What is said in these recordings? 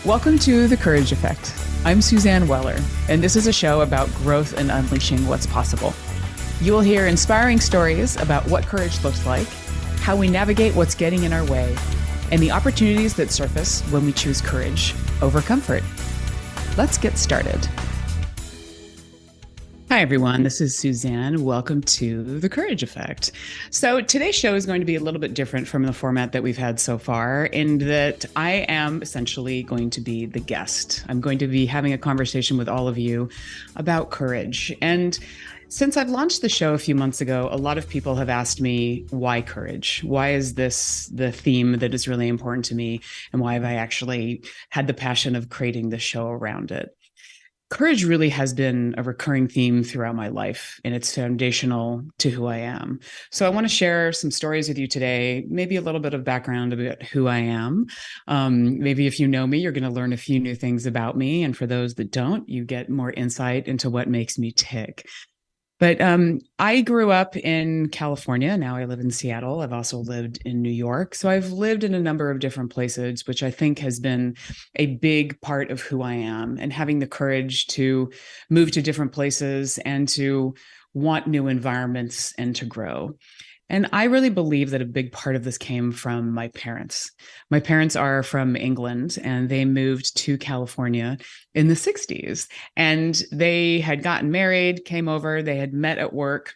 Welcome to The Courage Effect. I'm Suzanne Weller, and this is a show about growth and unleashing what's possible. You will hear inspiring stories about what courage looks like, how we navigate what's getting in our way, and the opportunities that surface when we choose courage over comfort. Let's get started. Hi, everyone. This is Suzanne. Welcome to The Courage Effect. So today's show is going to be a little bit different from the format that we've had so far in that I am essentially going to be the guest. I'm going to be having a conversation with all of you about courage. And since I've launched the show a few months ago, a lot of people have asked me, why courage? Why is this the theme that is really important to me? And why have I actually had the passion of creating this show around it? Courage really has been a recurring theme throughout my life, and it's foundational to who I am. So I want to share some stories with you today, maybe a little bit of background about who I am. Maybe if you know me, you're going to learn a few new things about me. And for those that don't, you get more insight into what makes me tick. But I grew up in California. Now I live in Seattle. I've also lived in New York. So I've lived in a number of different places, which I think has been a big part of who I am, and having the courage to move to different places and to want new environments and to grow. And I really believe that a big part of this came from my parents. My parents are from England, and they moved to California in the 60s. And they had gotten married, came over, they had met at work.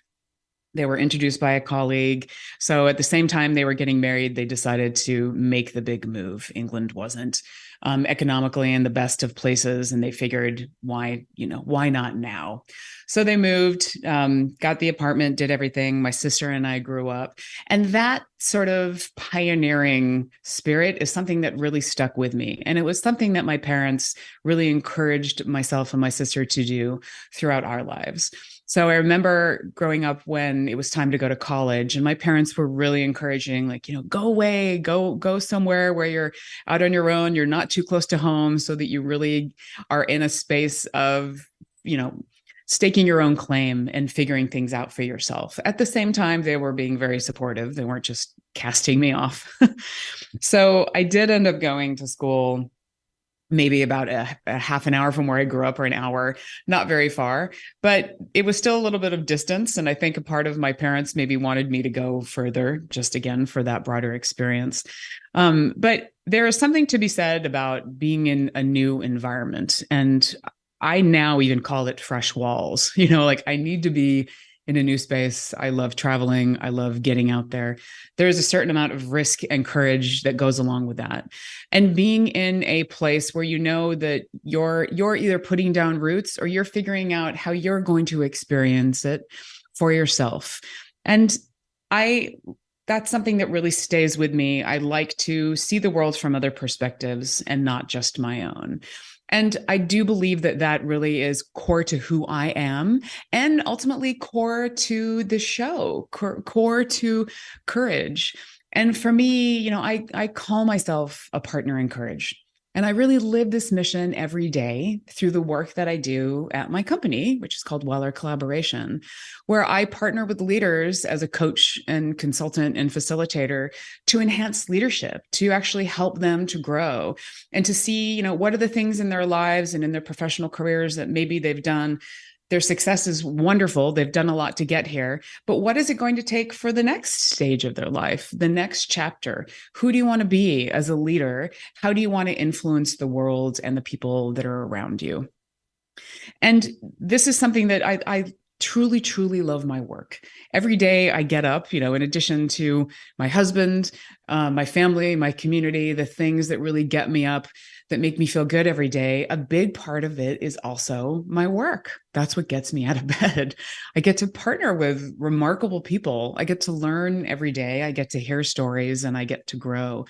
They were introduced by a colleague. So at the same time they were getting married, they decided to make the big move. England wasn't economically in the best of places, and they figured, why not now? So they moved, got the apartment, did everything. My sister and I grew up. And that sort of pioneering spirit is something that really stuck with me. And it was something that my parents really encouraged myself and my sister to do throughout our lives. So I remember growing up when it was time to go to college, and my parents were really encouraging, go away, go somewhere where you're out on your own, you're not too close to home, so that you really are in a space of, staking your own claim and figuring things out for yourself. At the same time, they were being very supportive. They weren't just casting me off. So I did end up going to school maybe about a half an hour from where I grew up, or an hour, not very far, but it was still a little bit of distance. And I think a part of my parents maybe wanted me to go further, just again, for that broader experience. But there is something to be said about being in a new environment. And I now even call it fresh walls, I need to be in a new space. I love traveling. I love getting out there. There's a certain amount of risk and courage that goes along with that. And being in a place where you know that you're either putting down roots or you're figuring out how you're going to experience it for yourself. And that's something that really stays with me. I like to see the world from other perspectives and not just my own. And I do believe that that really is core to who I am, and ultimately core to the show, core to courage. And for me, I call myself a partner in courage. And I really live this mission every day through the work that I do at my company, which is called Weller Collaboration, where I partner with leaders as a coach and consultant and facilitator to enhance leadership, to actually help them to grow and to see, what are the things in their lives and in their professional careers that maybe they've done. Their success is wonderful. They've done a lot to get here. But what is it going to take for the next stage of their life, the next chapter? Who do you want to be as a leader? How do you want to influence the world and the people that are around you? And this is something that I truly, truly love my work. Every day I get up, in addition to my husband, my family, my community, the things that really get me up, that make me feel good every day, a big part of it is also my work. That's what gets me out of bed. I get to partner with remarkable people. I get to learn every day. I get to hear stories, and I get to grow.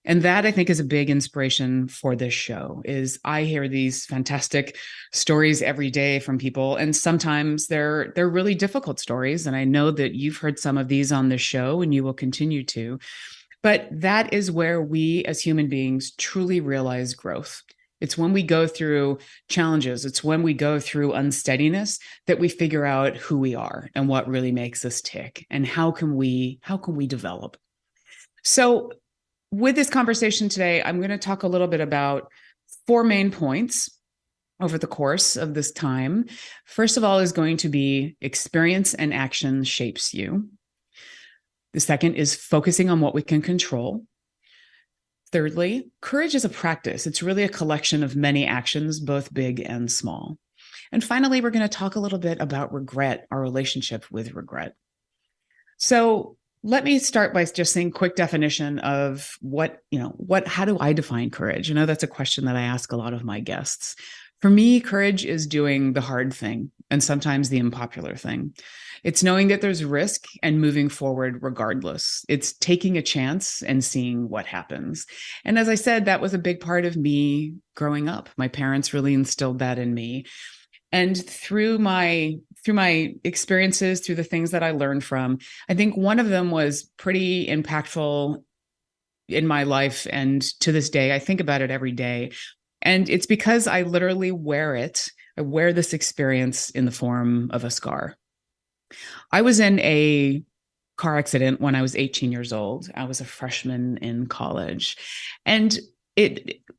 And that, I think, is a big inspiration for this show. Is I hear these fantastic stories every day from people, and sometimes they're really difficult stories. And I know that you've heard some of these on this show, and you will continue to. But that is where we as human beings truly realize growth. It's when we go through challenges, it's when we go through unsteadiness that we figure out who we are and what really makes us tick, and how can we develop. So with this conversation today, I'm going to talk a little bit about four main points over the course of this time. First of all is going to be experience and action shapes you. The second is focusing on what we can control. Thirdly, courage is a practice. It's really a collection of many actions, both big and small. And finally, we're going to talk a little bit about regret, our relationship with regret. So let me start by just saying quick definition of how do I define courage? I know that's a question that I ask a lot of my guests. For me, courage is doing the hard thing and sometimes the unpopular thing. It's knowing that there's risk and moving forward regardless. It's taking a chance and seeing what happens. And as I said, that was a big part of me growing up. My parents really instilled that in me. And through my experiences, through the things that I learned from, I think one of them was pretty impactful in my life. And to this day, I think about it every day. And it's because I literally wear it. I wear this experience in the form of a scar. I was in a car accident when I was 18 years old. I was a freshman in college. And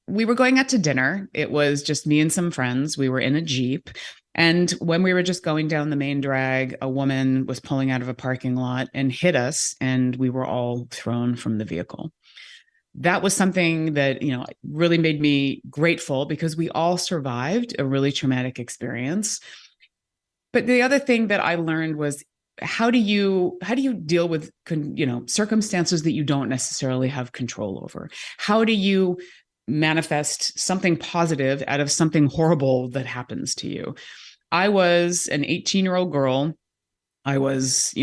we were going out to dinner. It was just me and some friends. We were in a Jeep. And when we were just going down the main drag, a woman was pulling out of a parking lot and hit us, and we were all thrown from the vehicle. That was something that, really made me grateful because we all survived a really traumatic experience. But the other thing that I learned was how do you deal with, circumstances that you don't necessarily have control over? How do you manifest something positive out of something horrible that happens to you? I was an 18-year-old girl. I was,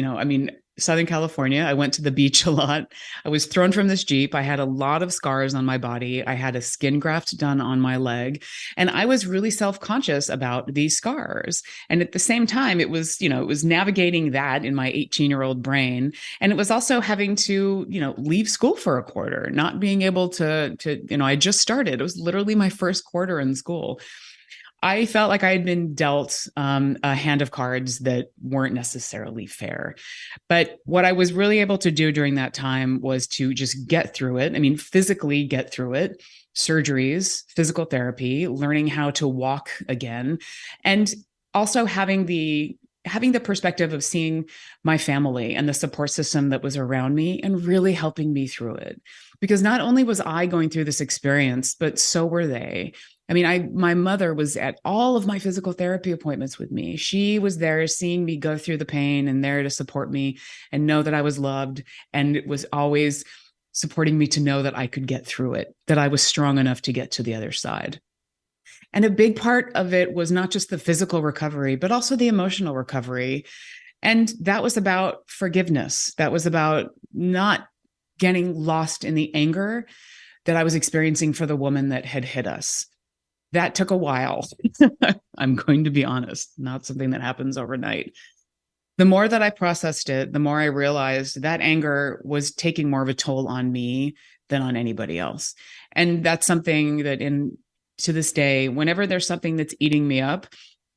Southern California. I went to the beach a lot. I was thrown from this Jeep. I had a lot of scars on my body. I had a skin graft done on my leg. And I was really self-conscious about these scars. And at the same time, it was navigating that in my 18-year-old brain. And it was also having to, leave school for a quarter, not being able to, I just started. It was literally my first quarter in school. I felt like I had been dealt a hand of cards that weren't necessarily fair. But what I was really able to do during that time was to just get through it. I mean, physically get through it, surgeries, physical therapy, learning how to walk again, and also having the perspective of seeing my family and the support system that was around me and really helping me through it. Because not only was I going through this experience, but so were they. I mean, my mother was at all of my physical therapy appointments with me. She was there seeing me go through the pain and there to support me and know that I was loved, and it was always supporting me to know that I could get through it, that I was strong enough to get to the other side. And a big part of it was not just the physical recovery, but also the emotional recovery. And that was about forgiveness. That was about not getting lost in the anger that I was experiencing for the woman that had hit us. That took a while. I'm going to be honest, not something that happens overnight. The more that I processed it, the more I realized that anger was taking more of a toll on me than on anybody else. And that's something that to this day, whenever there's something that's eating me up,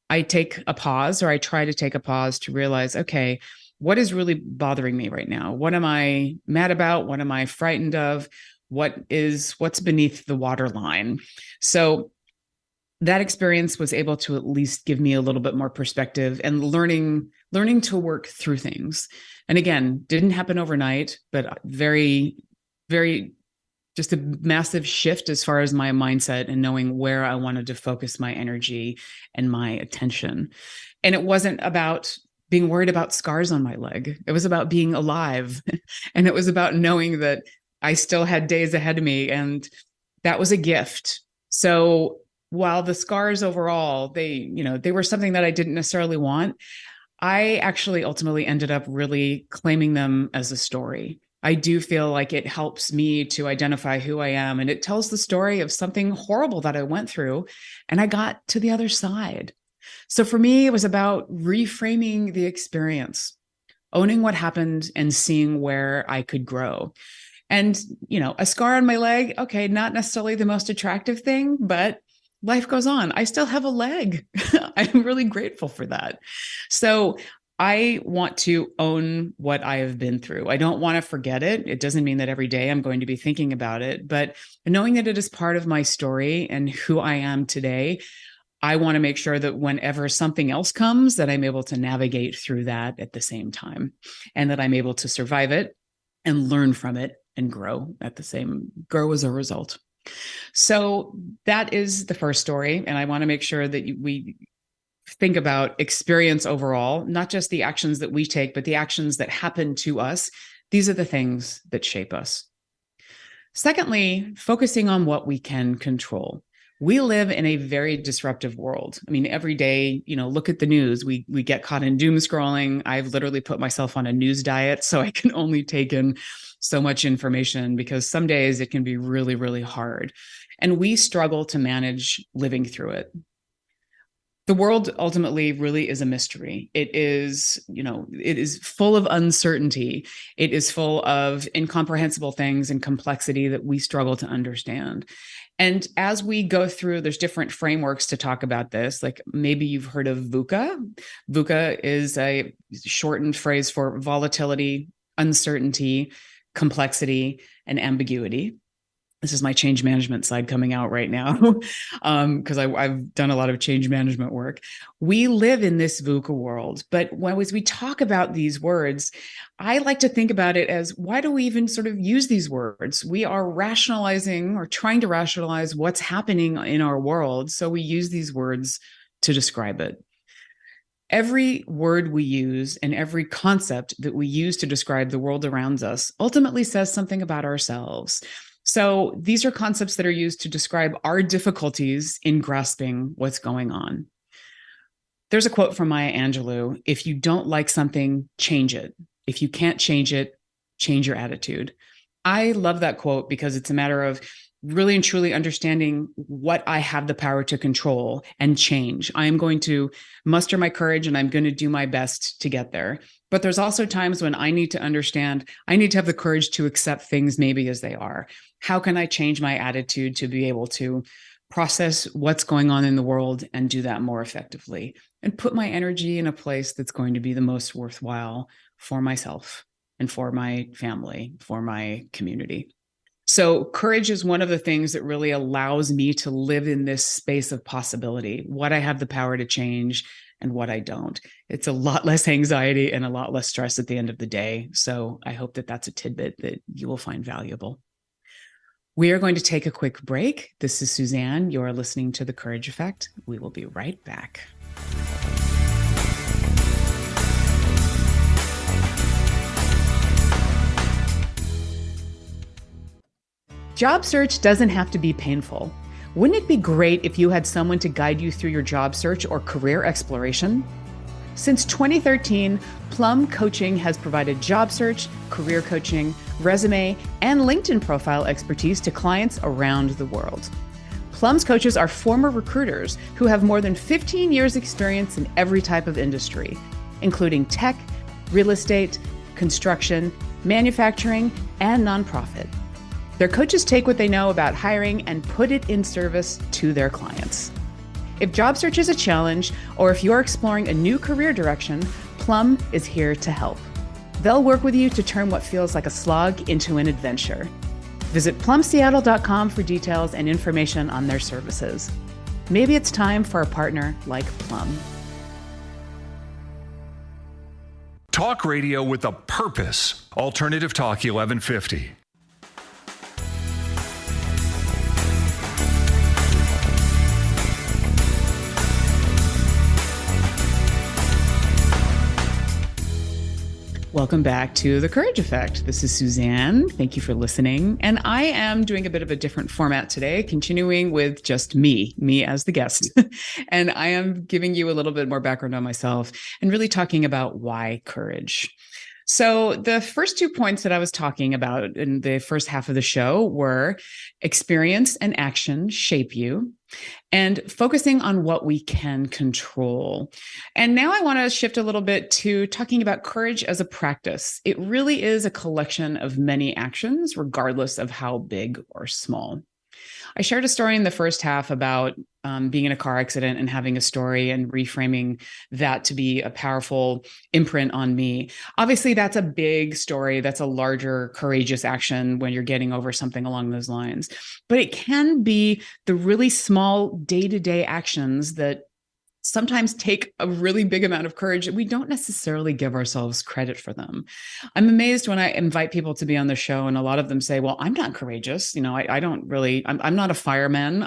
I take a pause, or I try to take a pause to realize, okay, what is really bothering me right now? What am I mad about? What am I frightened of? What's beneath the waterline? So that experience was able to at least give me a little bit more perspective and learning to work through things. And again, didn't happen overnight, but very, very just a massive shift as far as my mindset and knowing where I wanted to focus my energy and my attention. And it wasn't about being worried about scars on my leg. It was about being alive. And it was about knowing that I still had days ahead of me. And that was a gift. So while the scars overall, they were something that I didn't necessarily want, I actually ultimately ended up really claiming them as a story. I do feel like it helps me to identify who I am, and it tells the story of something horrible that I went through, and I got to the other side. So for me, it was about reframing the experience, owning what happened and seeing where I could grow. And, a scar on my leg, okay, not necessarily the most attractive thing, but life goes on. I still have a leg. I'm really grateful for that. So I want to own what I have been through. I don't want to forget it. It doesn't mean that every day I'm going to be thinking about it, but knowing that it is part of my story and who I am today, I want to make sure that whenever something else comes, that I'm able to navigate through that at the same time, and that I'm able to survive it and learn from it and grow as a result. So that is the first story. And I want to make sure that we think about experience overall, not just the actions that we take, but the actions that happen to us. These are the things that shape us. Secondly, focusing on what we can control. We live in a very disruptive world. I mean, every day, look at the news. We get caught in doom scrolling. I've literally put myself on a news diet, so I can only take in so much information, because some days it can be really, really hard. And we struggle to manage living through it. The world ultimately really is a mystery. It is full of uncertainty. It is full of incomprehensible things and complexity that we struggle to understand. And as we go through, there's different frameworks to talk about this. Like maybe you've heard of VUCA. VUCA is a shortened phrase for volatility, uncertainty, complexity, and ambiguity. This is my change management side coming out right now, because I've done a lot of change management work. We live in this VUCA world, but as we talk about these words, I like to think about it as, why do we even sort of use these words? We are rationalizing or trying to rationalize what's happening in our world, so we use these words to describe it. Every word we use and every concept that we use to describe the world around us ultimately says something about ourselves. So these are concepts that are used to describe our difficulties in grasping what's going on. There's a quote from Maya Angelou: if you don't like something, change it. If you can't change it, change your attitude. I love that quote because it's a matter of really and truly understanding what I have the power to control and change. I am going to muster my courage and I'm going to do my best to get there. But there's also times when I need to understand, I need to have the courage to accept things maybe as they are. How can I change my attitude to be able to process what's going on in the world and do that more effectively, and put my energy in a place that's going to be the most worthwhile for myself and for my family, for my community? So courage is one of the things that really allows me to live in this space of possibility, what I have the power to change and what I don't. It's a lot less anxiety and a lot less stress at the end of the day. So I hope that that's a tidbit that you will find valuable. We are going to take a quick break. This is Suzanne. You're listening to The Courage Effect. We will be right back. Job search doesn't have to be painful. Wouldn't it be great if you had someone to guide you through your job search or career exploration? Since 2013, Plum Coaching has provided job search, career coaching, resume, and LinkedIn profile expertise to clients around the world. Plum's coaches are former recruiters who have more than 15 years experience in every type of industry, including tech, real estate, construction, manufacturing, and nonprofit. Their coaches take what they know about hiring and put it in service to their clients. If job search is a challenge, or if you're exploring a new career direction, Plum is here to help. They'll work with you to turn what feels like a slog into an adventure. Visit plumseattle.com for details and information on their services. Maybe it's time for a partner like Plum. Talk radio with a purpose. Alternative Talk 1150. Welcome back to The Courage Effect. This is Suzanne. Thank you for listening. And I am doing a bit of a different format today, continuing with just me as the guest. And I am giving you a little bit more background on myself and really talking about why courage. So the first 2 points that I was talking about in the first half of the show were experience and action shape you, and focusing on what we can control. And now I want to shift a little bit to talking about courage as a practice. It really is a collection of many actions, regardless of how big or small. I shared a story in the first half about being in a car accident and having a story and reframing that to be a powerful imprint on me. Obviously, that's a big story. That's a larger, courageous action when you're getting over something along those lines. But it can be the really small day-to-day actions that sometimes take a really big amount of courage and we don't necessarily give ourselves credit for them. I'm amazed when I invite people to be on the show and a lot of them say, well, I'm not courageous. I don't really, I'm not a fireman.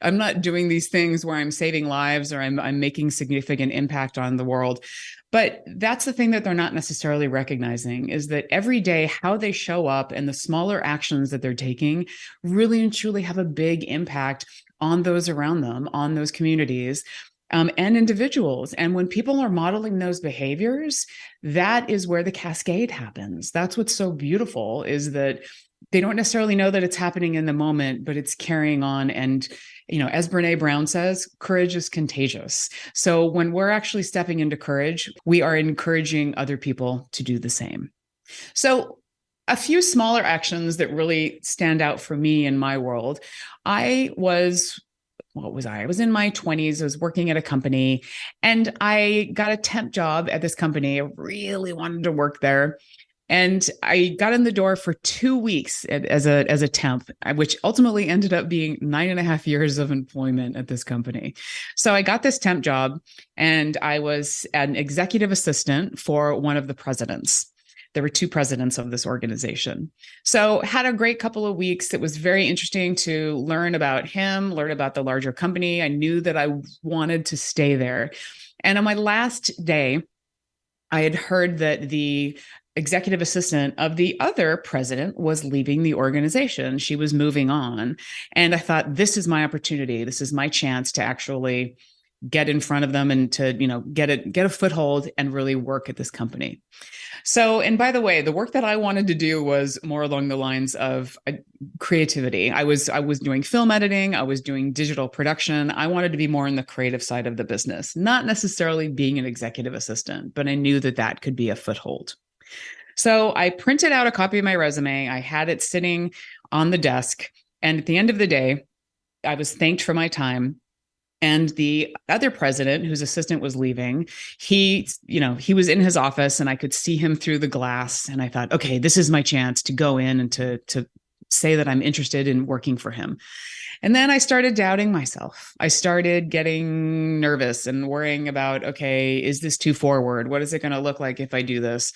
I'm not doing these things where I'm saving lives or I'm making significant impact on the world. But that's the thing that they're not necessarily recognizing is that every day, how they show up and the smaller actions that they're taking really and truly have a big impact on those around them, on those communities, and individuals. And when people are modeling those behaviors, that is where the cascade happens. That's what's so beautiful is that they don't necessarily know that it's happening in the moment, but it's carrying on. And, as Brene Brown says, courage is contagious. So when we're actually stepping into courage, we are encouraging other people to do the same. So a few smaller actions that really stand out for me in my world. I was in my 20s. I was working at a company and I got a temp job at this company. I really wanted to work there. And I got in the door for 2 weeks as a temp, which ultimately ended up being 9.5 years of employment at this company. So I got this temp job and I was an executive assistant for one of the presidents. There were 2 presidents of this organization. So had a great couple of weeks. It was very interesting to learn about him, learn about the larger company. I knew that I wanted to stay there. And on my last day, I had heard that the executive assistant of the other president was leaving the organization. She was moving on. And I thought, this is my opportunity. This is my chance to actually get in front of them and to, get a foothold and really work at this company. So, and by the way, the work that I wanted to do was more along the lines of creativity. I was doing film editing. I was doing digital production. I wanted to be more in the creative side of the business, not necessarily being an executive assistant, but I knew that that could be a foothold. So I printed out a copy of my resume. I had it sitting on the desk. And at the end of the day, I was thanked for my time. And the other president, whose assistant was leaving, he was in his office and I could see him through the glass. And I thought, okay, this is my chance to go in and to say that I'm interested in working for him. And then I started doubting myself. I started getting nervous and worrying about, okay, is this too forward? What is it going to look like if I do this?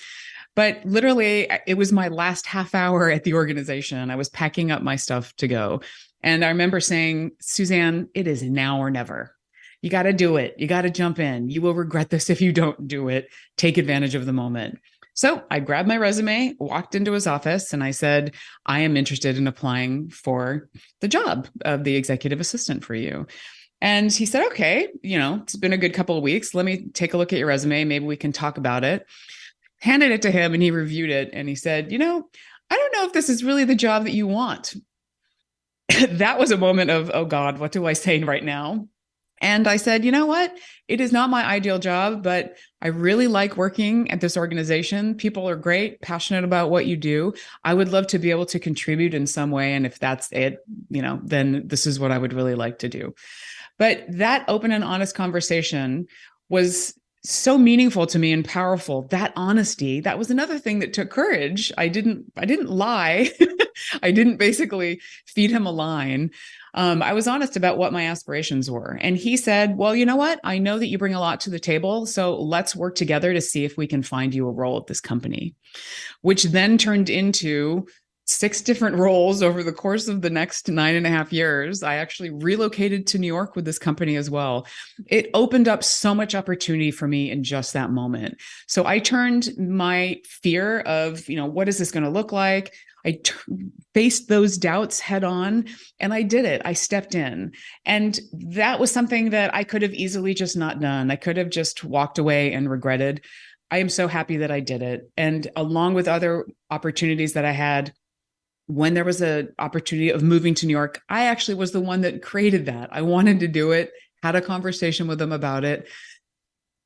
But literally, it was my last half hour at the organization. I was packing up my stuff to go. And I remember saying, Suzanne, it is now or never. You got to do it. You got to jump in. You will regret this if you don't do it. Take advantage of the moment. So I grabbed my resume, walked into his office, and I said, I am interested in applying for the job of the executive assistant for you. And he said, okay, it's been a good couple of weeks. Let me take a look at your resume. Maybe we can talk about it. Handed it to him and he reviewed it. And he said, I don't know if this is really the job that you want. That was a moment of, oh God, what do I say right now? And I said, you know what? It is not my ideal job, but I really like working at this organization. People are great, passionate about what you do. I would love to be able to contribute in some way. And if that's it, then this is what I would really like to do. But that open and honest conversation was so meaningful to me and powerful. That honesty, that was another thing that took courage. I didn't lie. I didn't basically feed him a line. I was honest about what my aspirations were. And he said, well, you know what? I know that you bring a lot to the table. So let's work together to see if we can find you a role at this company, which then turned into 6 different roles over the course of the next 9.5 years. I actually relocated to New York with this company as well. It opened up so much opportunity for me in just that moment. So I turned my fear of, what is this going to look like? I faced those doubts head on and I did it. I stepped in. And that was something that I could have easily just not done. I could have just walked away and regretted. I am so happy that I did it. And along with other opportunities that I had, when there was an opportunity of moving to New York, I actually was the one that created that. I wanted to do it, had a conversation with them about it.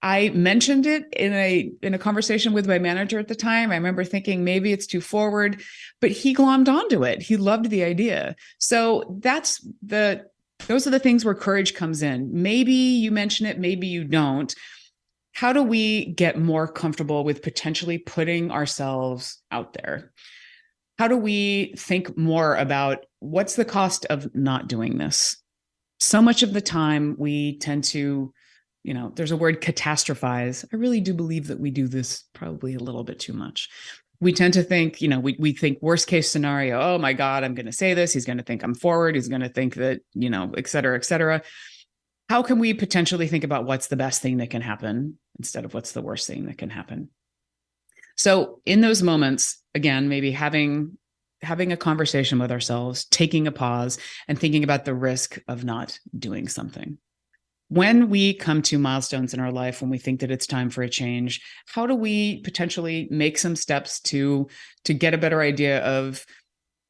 I mentioned it in a conversation with my manager at the time. I remember thinking maybe it's too forward, but he glommed onto it. He loved the idea. So that's the Those are the things where courage comes in. Maybe you mention it, maybe you don't. How do we get more comfortable with potentially putting ourselves out there? How do we think more about what's the cost of not doing this? So much of the time we tend to, there's a word, catastrophize. I really do believe that we do this probably a little bit too much. We tend to think, we think worst case scenario, oh my God, I'm going to say this. He's going to think I'm forward. He's going to think that, et cetera, et cetera. How can we potentially think about what's the best thing that can happen instead of what's the worst thing that can happen? So in those moments, again, maybe having a conversation with ourselves, taking a pause and thinking about the risk of not doing something. When we come to milestones in our life, when we think that it's time for a change, how do we potentially make some steps to get a better idea of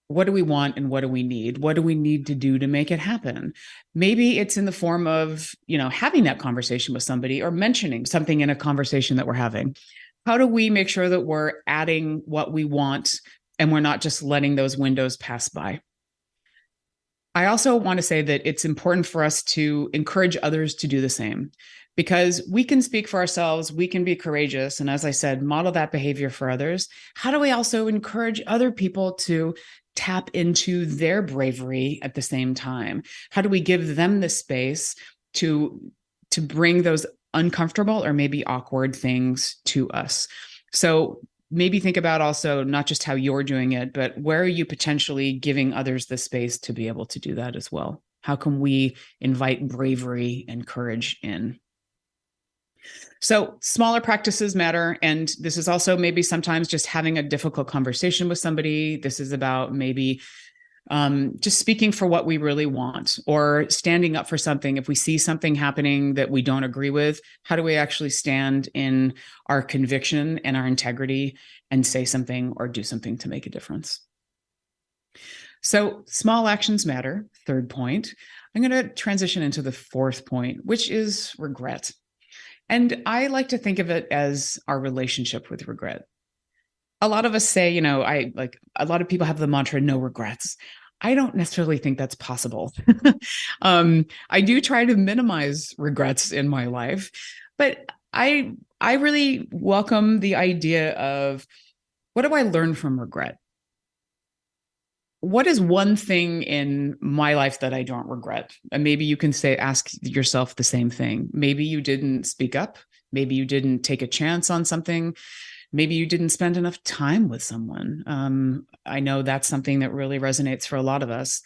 what do we want and what do we need? What do we need to do to make it happen? Maybe it's in the form of, having that conversation with somebody or mentioning something in a conversation that we're having. How do we make sure that we're adding what we want and we're not just letting those windows pass by? I also want to say that it's important for us to encourage others to do the same, because we can speak for ourselves, we can be courageous, and as I said, model that behavior for others. How do we also encourage other people to tap into their bravery at the same time? How do we give them the space to bring those uncomfortable or maybe awkward things to us? So maybe think about also not just how you're doing it, but where are you potentially giving others the space to be able to do that as well? How can we invite bravery and courage in? So smaller practices matter. And this is also maybe sometimes just having a difficult conversation with somebody. This is about maybe just speaking for what we really want, or standing up for something. If we see something happening that we don't agree with, how do we actually stand in our conviction and our integrity and say something or do something to make a difference? So small actions matter. Third point. I'm going to transition into the fourth point, which is regret. And I like to think of it as our relationship with regret. A lot of us say, a lot of people have the mantra, no regrets. I don't necessarily think that's possible. I do try to minimize regrets in my life, but I really welcome the idea of, what do I learn from regret? What is one thing in my life that I don't regret? And maybe you can ask yourself the same thing. Maybe you didn't speak up. Maybe you didn't take a chance on something. Maybe you didn't spend enough time with someone. I know that's something that really resonates for a lot of us.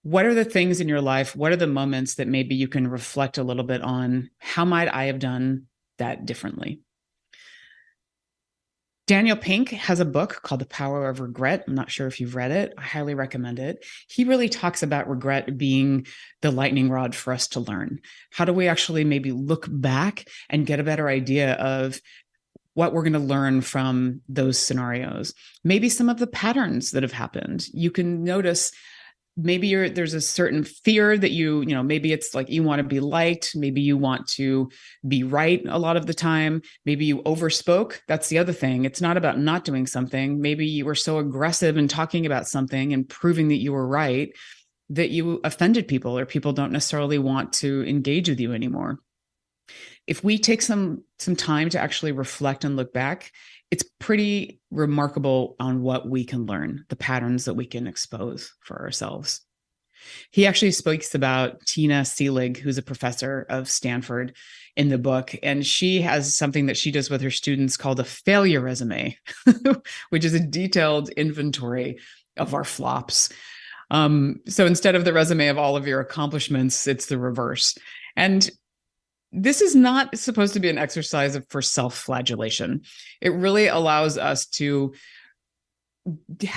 What are the things in your life? What are the moments that maybe you can reflect a little bit on? How might I have done that differently? Daniel Pink has a book called The Power of Regret. I'm not sure if you've read it. I highly recommend it. He really talks about regret being the lightning rod for us to learn. How do we actually maybe look back and get a better idea of what we're going to learn from those scenarios? Maybe some of the patterns that have happened. You can notice maybe there's a certain fear that maybe it's like you want to be liked. Maybe you want to be right a lot of the time. Maybe you overspoke. That's the other thing. It's not about not doing something. Maybe you were so aggressive in talking about something and proving that you were right that you offended people, or people don't necessarily want to engage with you anymore. If we take some time to actually reflect and look back, it's pretty remarkable on what we can learn, the patterns that we can expose for ourselves. He actually speaks about Tina Seelig, who's a professor of Stanford, in the book. And she has something that she does with her students called a failure resume, which is a detailed inventory of our flops. So instead of the resume of all of your accomplishments, it's the reverse. And this is not supposed to be an exercise for self-flagellation. It really allows us to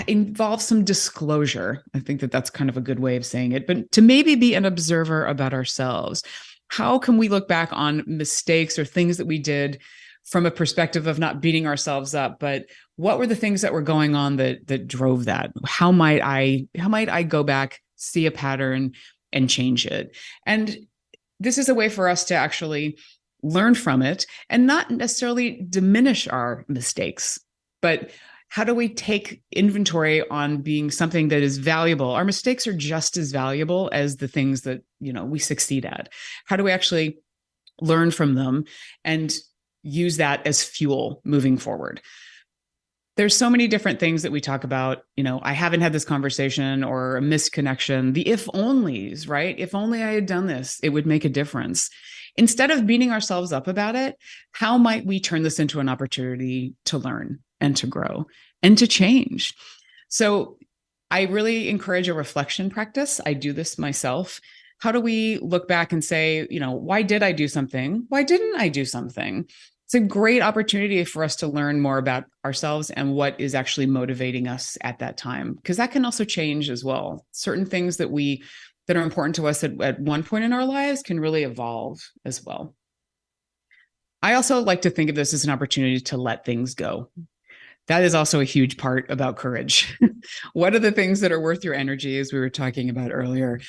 involve some disclosure. I think that that's kind of a good way of saying it, but to maybe be an observer about ourselves. How can we look back on mistakes or things that we did from a perspective of not beating ourselves up, but what were the things that were going on that drove that? How might I go back, see a pattern, and change it? And this is a way for us to actually learn from it and not necessarily diminish our mistakes, but How do we take inventory on being something that is valuable? Our mistakes are just as valuable as the things that, we succeed at. How do we actually learn from them and use that as fuel moving forward? There's so many different things that we talk about. I haven't had this conversation, or a missed connection, the if onlys, right? If only I had done this, it would make a difference. Instead of beating ourselves up about it, how might we turn this into an opportunity to learn and to grow and to change? So I really encourage a reflection practice. I do this myself. How do we look back and say, why did I do something? Why didn't I do something? It's a great opportunity for us to learn more about ourselves and what is actually motivating us at that time, because that can also change as well. Certain things that are important to us at one point in our lives can really evolve as well. I also like to think of this as an opportunity to let things go. That is also a huge part about courage. What are the things that are worth your energy, as we were talking about earlier?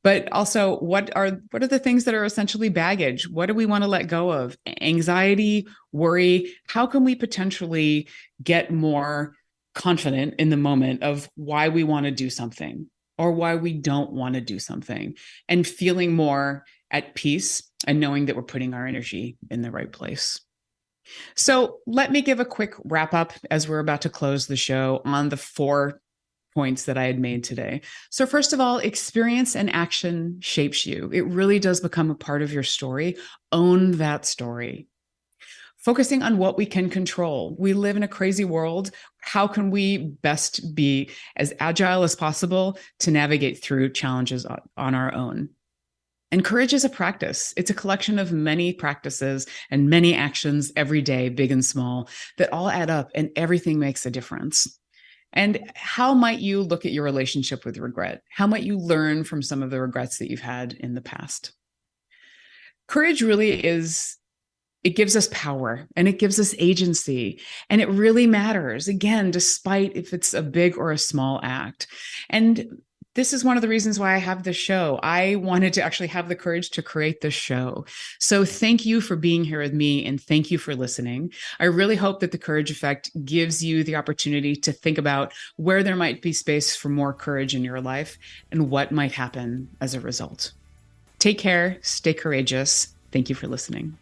But also, what are the things that are essentially baggage? What do we want to let go of? Anxiety, worry. How can we potentially get more confident in the moment of why we want to do something or why we don't want to do something, and feeling more at peace and knowing that we're putting our energy in the right place? So let me give a quick wrap up as we're about to close the show on the 4 points that I had made today. So first of all, experience and action shapes you. It really does become a part of your story. Own that story. Focusing on what we can control. We live in a crazy world. How can we best be as agile as possible to navigate through challenges on our own? And courage is a practice. It's a collection of many practices and many actions every day, big and small, that all add up, and everything makes a difference. And how might you look at your relationship with regret? How might you learn from some of the regrets that you've had in the past? Courage really it gives us power and it gives us agency, and it really matters, again, despite if it's a big or a small act. And this is one of the reasons why I have this show. I wanted to actually have the courage to create this show. So thank you for being here with me, and thank you for listening. I really hope that the Courage Effect gives you the opportunity to think about where there might be space for more courage in your life and what might happen as a result. Take care, stay courageous. Thank you for listening.